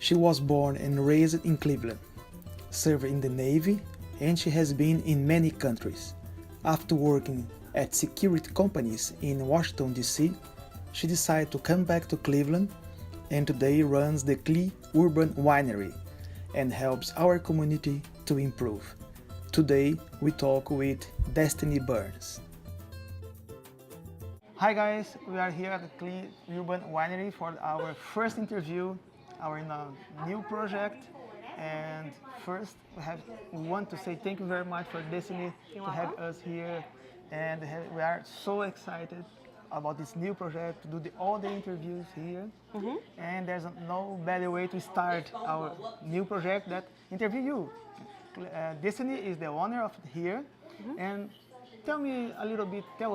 She was born and raised in Cleveland, served in the Navy, and she has been in many countries. After working at security companies in Washington, D.C., she decided to come back to Cleveland and today runs the Cle Urban Winery and helps our community to improve. Today we talk with Destiny Burns. Hi guys, we are here at the Cle Urban Winery for our first interview, our new project. And first we want to say thank you very much for Destiny to have us here. And we are so excited about this new project, to do all the interviews here. And there's no better way to start our new project than interview you. Destiny is the owner of here. And tell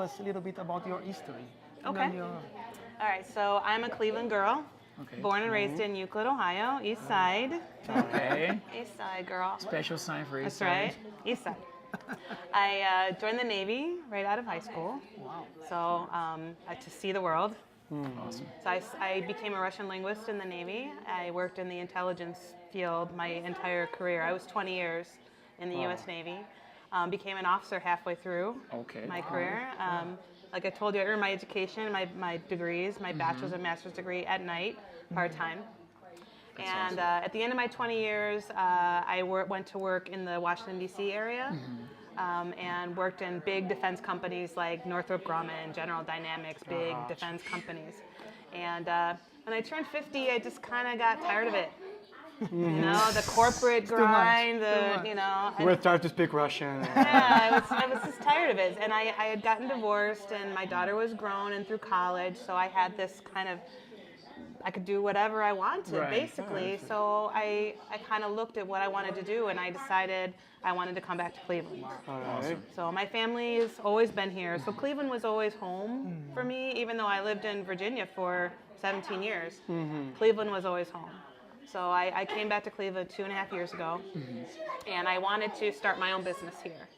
us a little bit about your history. Okay. All right, so I'm a Cleveland girl, born and raised in Euclid, Ohio, East Side. Okay. East Side girl. Special sign for East That's Side. right, East Side. I joined the Navy right out of high school. Wow. So to see the world. Awesome. So I became a Russian linguist in the Navy. I worked in the intelligence field my entire career. I was 20 years in the U.S. Navy. Became an officer halfway through my career. Like I told you, I earned my education, my degrees, my bachelor's and master's degree at night, part-time. And at the end of my 20 years, I went to work in the Washington, D.C. area and worked in big defense companies like Northrop Grumman, General Dynamics, big defense companies. And when I turned 50, I just kind of got tired of it. You know, the corporate grind, We're starting to speak Russian. Yeah, I was just tired of it. And I had gotten divorced, and my daughter was grown and through college, so I had this kind of, I could do whatever I wanted, basically. So I kind of looked at what I wanted to do, and I decided I wanted to come back to Cleveland. Awesome. So my family has always been here. So Cleveland was always home for me, even though I lived in Virginia for 17 years. Cleveland was always home. So I came back to Cleveland 2.5 years ago, and I wanted to start my own business here.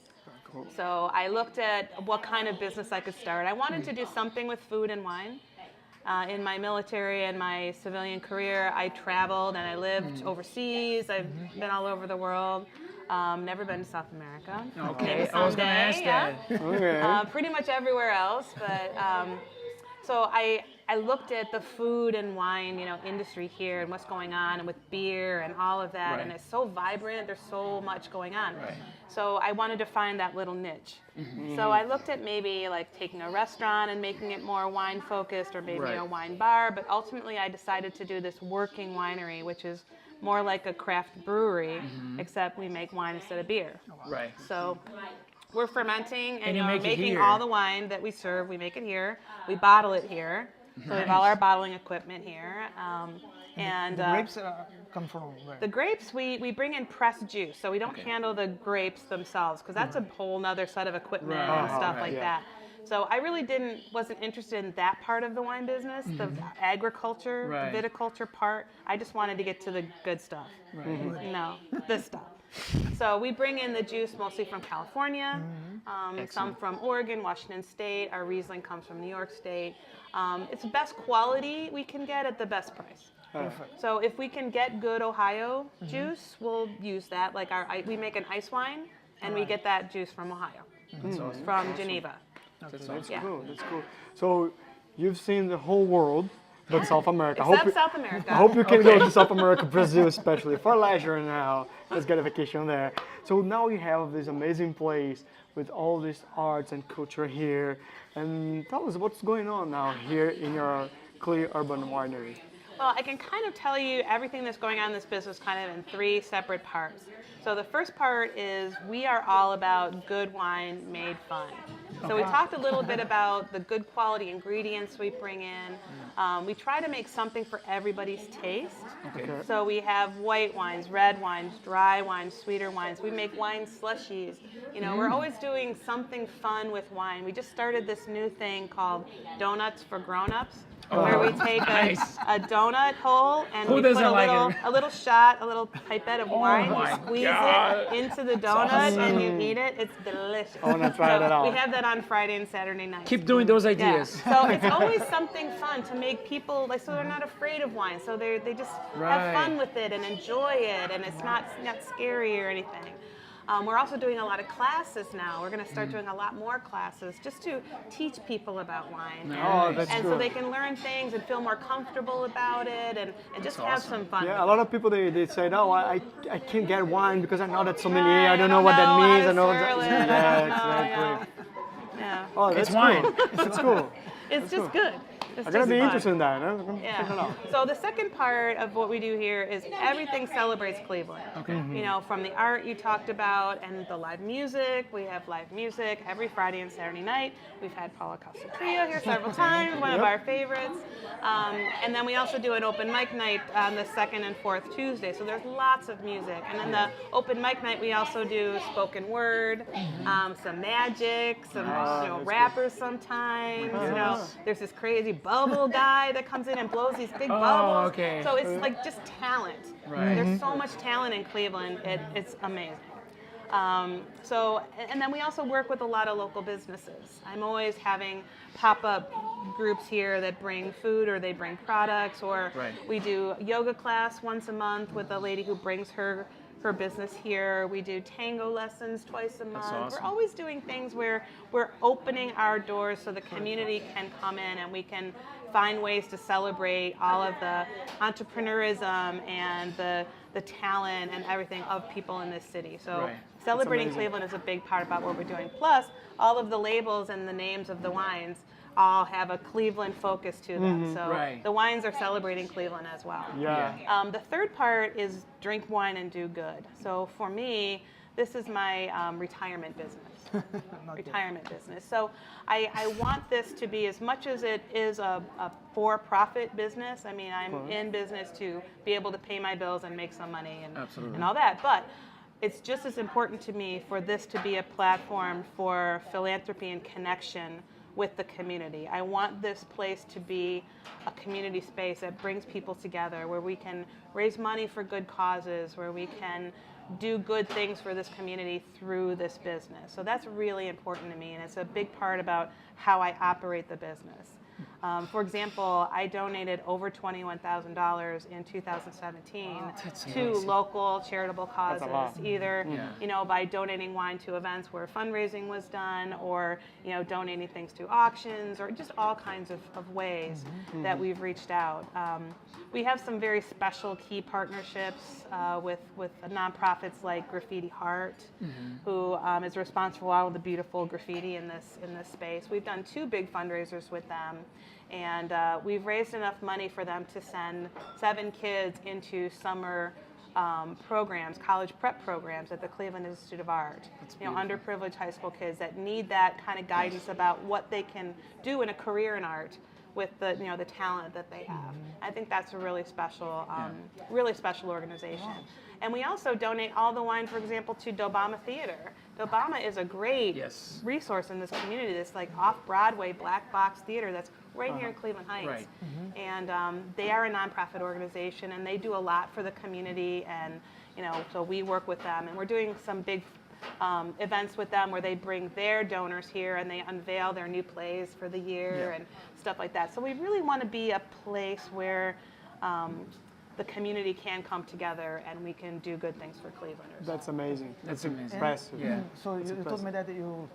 Cool. So I looked at what kind of business I could start. I wanted to do something with food and wine. In my military and my civilian career, I traveled and I lived overseas. I've been all over the world. Never been to South America. Okay, Maybe I was going to ask someday, that. Okay. pretty much everywhere else, but so I looked at the food and wine, industry here and what's going on, and with beer and all of that, and it's so vibrant. There's so much going on. So I wanted to find that little niche. So I looked at maybe like taking a restaurant and making it more wine focused, or maybe a wine bar. But ultimately, I decided to do this working winery, which is more like a craft brewery, except we make wine instead of beer. Right. So we're fermenting and you make it making here. all the wine that we serve. We make it here. We bottle it here. So we have all our bottling equipment here. And The grapes come from where? the grapes, we bring in pressed juice. So we don't handle the grapes themselves, because that's a whole nother set of equipment and stuff like that. So I really wasn't interested in that part of the wine business, the agriculture, viticulture part. I just wanted to get to the good stuff. No, this stuff. So we bring in the juice mostly from California, some from Oregon, Washington State. Our Riesling comes from New York State. It's the best quality we can get at the best price. Perfect. So if we can get good Ohio juice, we'll use that. Like we make an ice wine, and we get that juice from Ohio, from Geneva. That's Yeah. cool. That's cool. So you've seen the whole world, but South America. Except South America. I hope you can go to South America, Brazil especially, for leisure now. Let's get a vacation there. So now you have this amazing place with all this arts and culture here. And tell us what's going on now here in your Cle Urban Winery. Well, I can kind of tell you everything that's going on in this business kind of in 3 separate parts. So the first part is we are all about good wine made fun. So we talked a little bit about the good quality ingredients we bring in. We try to make something for everybody's taste. So we have white wines, red wines, dry wines, sweeter wines. We make wine slushies. We're always doing something fun with wine. We just started this new thing called Donuts for Grown-Ups. where we take Nice. a donut hole and Who we put doesn't like it? a little shot, a little pipette of wine, my you squeeze God. it into the donut and you eat it. It's delicious. I want to try that We out. have that on Friday and Saturday nights. Keep doing those Yeah. ideas. So it's always something fun to make people like so they're not afraid of wine. So they just have Right. fun with it and enjoy it, and it's not scary or anything. We're also doing a lot of classes now. We're going to start doing a lot more classes just to teach people about wine. Oh, that's And good. so they can learn things and feel more comfortable about it and just have awesome. some fun. Yeah, with a lot of people they say, no, I can't get wine because I'm not at sommelier. Right, I don't know what that how means. to I know. swirl it, I Yeah, don't know, exactly. Yeah. Oh, that's It's wine. cool. That's cool. It's just good. It's I'm gonna just be fun. interested in that. I'm gonna check it Yeah. out. So the second part of what we do here is everything celebrates Cleveland. Okay. You know, from the art you talked about and the live music. We have live music every Friday and Saturday night. We've had Paulo Costa here several times, one of our favorites. And then we also do an open mic night on the second and fourth Tuesday. So there's lots of music. And then the open mic night we also do spoken word, some magic, some rappers sometimes. You know, there's this crazy bubble guy that comes in and blows these big bubbles. okay. So it's like just talent. Right. There's so much talent in Cleveland. It's amazing. And then we also work with a lot of local businesses. I'm always having pop-up groups here that bring food or they bring products, or Right. we do a yoga class once a month with a lady who brings her business here. We do tango lessons twice a month. awesome. We're always doing things where we're opening our doors so the community can come in and we can find ways to celebrate all of the entrepreneurism and the talent and everything of people in this city. So Right. celebrating amazing. Cleveland is a big part about what we're doing. Plus, all of the labels and the names of the wines all have a Cleveland focus to them. So Right. the wines are celebrating Cleveland as well. Yeah. The third part is drink wine and do good. So for me, this is my retirement business. Retirement business. So I want this to be, as much as it is a for-profit business, I mean, I'm in business to be able to pay my bills and make some money and all that. But it's just as important to me for this to be a platform for philanthropy and connection with the community. I want this place to be a community space that brings people together, where we can raise money for good causes, where we can do good things for this community through this business. So that's really important to me, and it's a big part about how I operate the business. For example, I donated over $21,000 in 2017 to local charitable causes, either you know, by donating wine to events where fundraising was done, or you know, donating things to auctions, or just all kinds of ways that we've reached out. We have some very special key partnerships with nonprofits like Graffiti Heart, who is responsible for all of the beautiful graffiti in this space. We've done 2 big fundraisers with them, and we've raised enough money for them to send 7 kids into summer programs, college prep programs at the Cleveland Institute of Art. You know, underprivileged high school kids that need that kind of guidance about what they can do in a career in art with the, you know, the talent that they have. I think that's a really special organization. And we also donate all the wine, for example, to Dobama Theater. Dobama is a great resource in this community. This like off-Broadway black box theater that's right here in Cleveland Heights. Right. And they are a nonprofit organization, and they do a lot for the community. And you know, so we work with them, and we're doing some big events with them where they bring their donors here and they unveil their new plays for the year and stuff like that. So we really want to be a place where the community can come together and we can do good things for Clevelanders. That's amazing. That's amazing. Impressive. Yeah. So you told me that you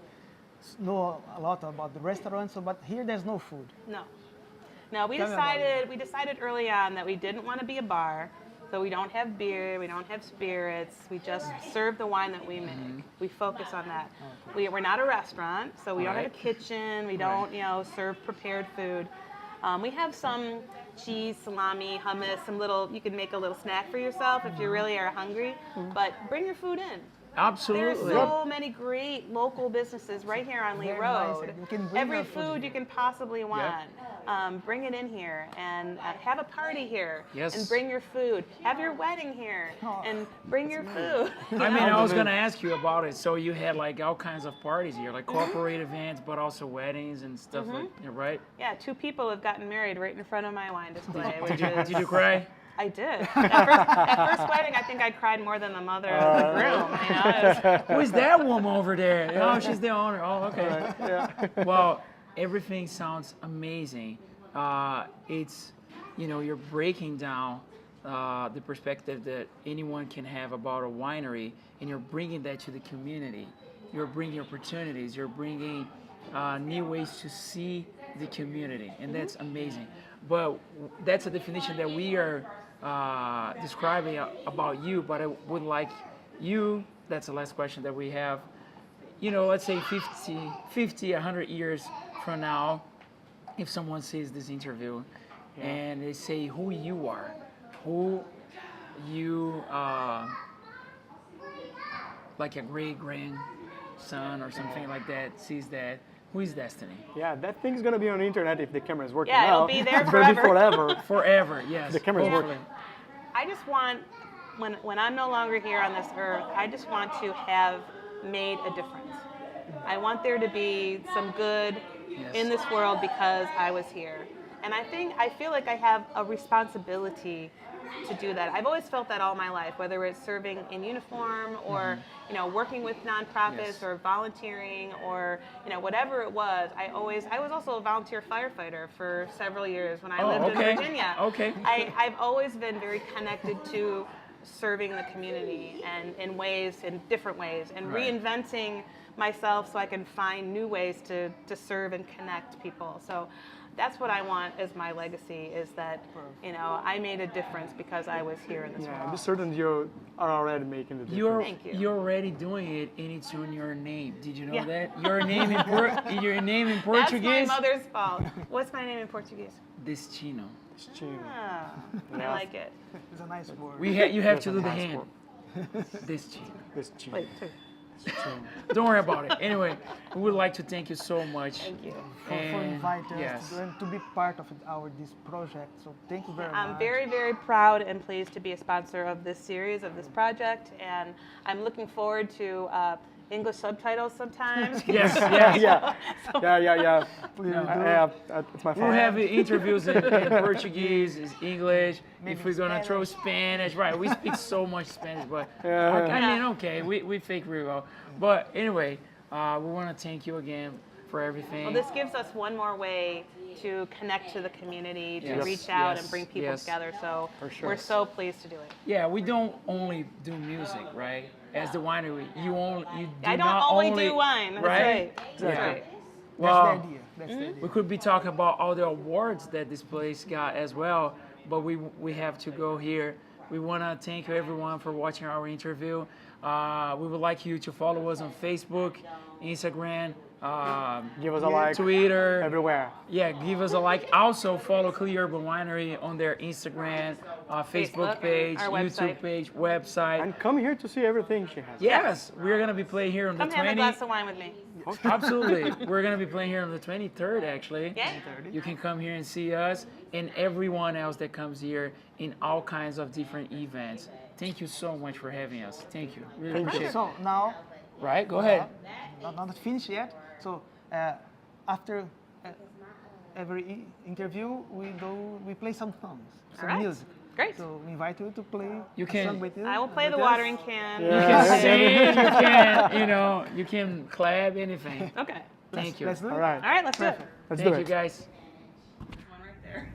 know a lot about the restaurants, but here there's no food. No, we Tell me about decided early on that we didn't want to be a bar. So we don't have beer, we don't have spirits, we just serve the wine that we make. We focus on that. We're not a restaurant, so we don't have a kitchen, we don't, you know, serve prepared food. We have some cheese, salami, hummus, some little, you can make a little snack for yourself if you really are hungry, but bring your food in. Absolutely. There's so many great local businesses right here on Lee Very Road. nice. You can bring Every your food food here. you can possibly want. Bring it in here and have a party here. Yes. And bring your food. Have your wedding here and bring your food. I mean, I was gonna ask you about it. So you had like all kinds of parties here, like corporate events, but also weddings and stuff like that, right? Yeah, 2 people have gotten married right in front of my wine display. Did you cry? I did. At first wedding, I think I cried more than the mother of the groom. You know, it was, Who is that woman over there? Oh, she's the owner. Oh, okay. Well, everything sounds amazing. It's, you're breaking down the perspective that anyone can have about a winery, and you're bringing that to the community. You're bringing opportunities. You're bringing new ways to see the community, and that's amazing. But that's a definition that we are describing about you, but I would like you, that's the last question that we have, let's say 50, 100 years from now, if someone sees this interview and they say who you are, who you, like a great-grandson or something like that, sees that, who is Destiny? Yeah, that thing's gonna be on the internet if the camera is working Yeah, it'll now. be there It's gonna be forever. Forever, yes. The camera's hopefully. working. I just want, when I'm no longer here on this earth, I just want to have made a difference. I want there to be some good in this world because I was here. And I feel like I have a responsibility to do that. I've always felt that all my life, whether it's serving in uniform or working with nonprofits or volunteering or whatever it was. I was also a volunteer firefighter for several years when I lived in Virginia. Okay. I've always been very connected to serving the community and in different ways, and reinventing myself so I can find new ways to serve and connect people. So that's what I want as my legacy, is that I made a difference because I was here in this Yeah, world. I'm certain you are already making the difference. Thank you. You're already doing it, and it's on your name. Did you know that? Your name in Portuguese? That's my mother's fault. What's my name in Portuguese? Destino. Ah, I like it. It's a nice word. You have to do the nice hand. word. Destino. This cheese. Wait, two. Don't worry about it. Anyway, we would like to thank you so much. Thank you. for And inviting yes. us to be part of this project. So thank you very much. I'm very, very proud and pleased to be a sponsor of this series, of this project, and I'm looking forward to English subtitles sometimes. Yes, Yeah. Please Yeah, it's my fault. We'll have interviews in Portuguese, English. If we're gonna throw Spanish, right? We speak so much Spanish, but I mean, okay, we fake real well. But anyway, we want to thank you again for everything. Well, this gives us one more way to connect to the community, to Yes, reach out yes, and bring people yes. together. So sure. we're so pleased to do it. Yeah, we don't only do music, right? As the winery, you do I don't not only do wine. That's right. That's Yeah. right. Well, That's the idea. That's the idea. we could be talking about all the awards that this place got as well, but we have to go here. We want to thank everyone for watching our interview. We would like you to follow us on Facebook, Instagram, Give us a like Twitter. everywhere. Yeah, give us a like. Also follow Clear Urban Winery on their Instagram, Facebook Facebook, page, our YouTube website. page, website. And come here to see everything she has. Yes, we're gonna be playing here on Come the have a 20th. glass of wine with me. Absolutely. We're going to be playing here on the 23rd, actually. Yeah. You can come here and see us and everyone else that comes here in all kinds of different events. Thank you so much for having us. Thank you. Really Thank appreciate it. So now, Right? Go ahead. not finished yet. So after every interview, we play some songs, some right. music. Great. So we invite you to play You a can- song with you. I will play the with us. watering can. You can sing, you can clap, anything. Okay. Thank you. Let's do it. All right. All right, let's do it. Let's Thank do you, it. guys. One right there.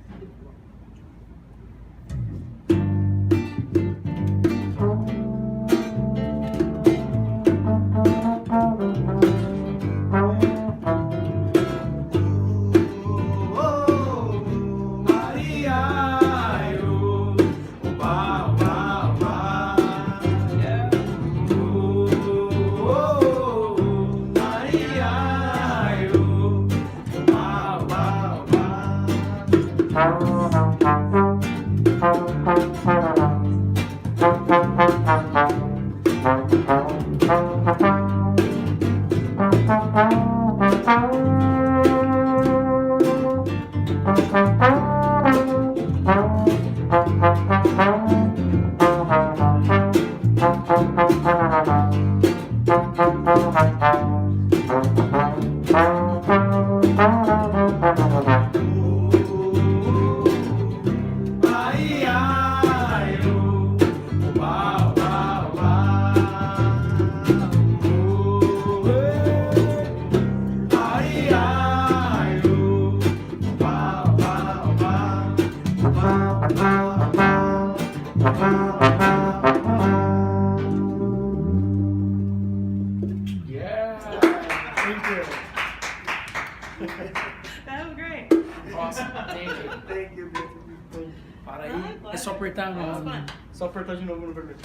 Yeah. Thank you. That was great. Awesome. Thank you. Thank you, beautiful. Thank you. Para aí, é só apertar no. Só apertar de novo no vermelho.